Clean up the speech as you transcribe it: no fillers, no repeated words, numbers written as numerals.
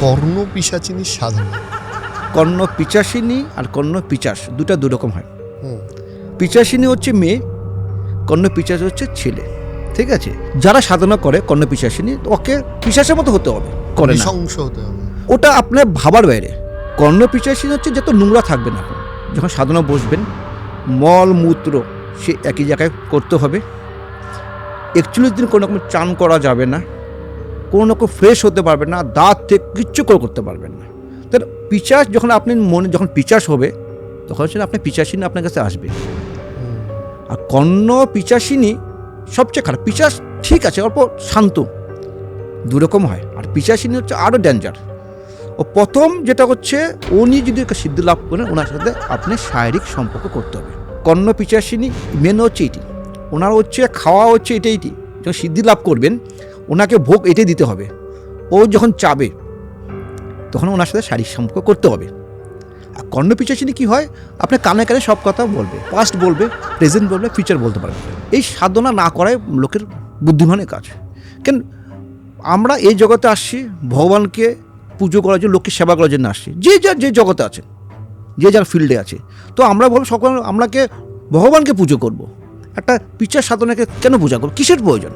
কর্ণ পিশাচিনীর সাধনা। কর্ণ পিচাসিনী আর কর্ণ পিচাস দুটা দুরকম হয়। হুম। পিচাসিনী হচ্ছে মেয়ে, কর্ণ পিচাস হচ্ছে ছেলে। ঠিক আছে, যারা সাধনা করে কর্ণ পিচাসিনী, ওকে পিশাচের মতো হতে হবে, করে না, নৃশংস হতে হবে। ওটা আপনার ভাবার বাইরে। কর্ণ পিচাসিনী হচ্ছে যত নোংরা থাকবে না, যখন সাধনা বসবেন মল মূত্র সে একই জায়গায় করতে হবে। 41 দিন কোনো রকম চান করা যাবে না, কোনো রকম ফ্রেশ হতে পারবেন না, দাঁত থেকে কিচ্ছু করতে পারবেন না। তাহলে পিচাস যখন আপনি মনে যখন পিচাস হবে তখন হচ্ছে আপনি পিচাসিনী আপনার কাছে আসবে। আর কর্ণ পিচাসিনী সবচেয়ে খারাপ। পিচাস ঠিক আছে অল্প শান্ত, দুরকম হয়। আর পিচাসিনী হচ্ছে আরও ডেঞ্জার। ও প্রথম যেটা হচ্ছে, উনি যদি সিদ্ধি লাভ করেন ওনার সাথে আপনি শারীরিক সম্পর্ক করতে হবে। কর্ণ পিচাসিনী মেন হচ্ছে এটি, ওনার হচ্ছে খাওয়া হচ্ছে এটাই, যখন সিদ্ধি লাভ করবেন ওনাকে ভোগ এটাই দিতে হবে। ও যখন চাবে তখন ওনার সাথে শারীরিক সম্পর্ক করতে হবে। আর কর্ণ পিচাসিনী কী হয়, আপনার কানে কানে সব কথা বলবে, পাস্ট বলবে, প্রেজেন্ট বলবে, ফিউচার বলতে পারবে। এই সাধনা না করাই লোকের বুদ্ধিমানের কাজ। কেন আমরা এই জগতে আসছি ভগবানকে পুজো করার জন্য, লোককে সেবা করার জন্য আসছি, যে যার যে জগতে আছে, যে যার ফিল্ডে আছে। তো আমরা বলবো সকল আমরাকে ভগবানকে পুজো করব, একটা পিচার সাধনাকে কেন পূজা করবো, কিসের প্রয়োজন?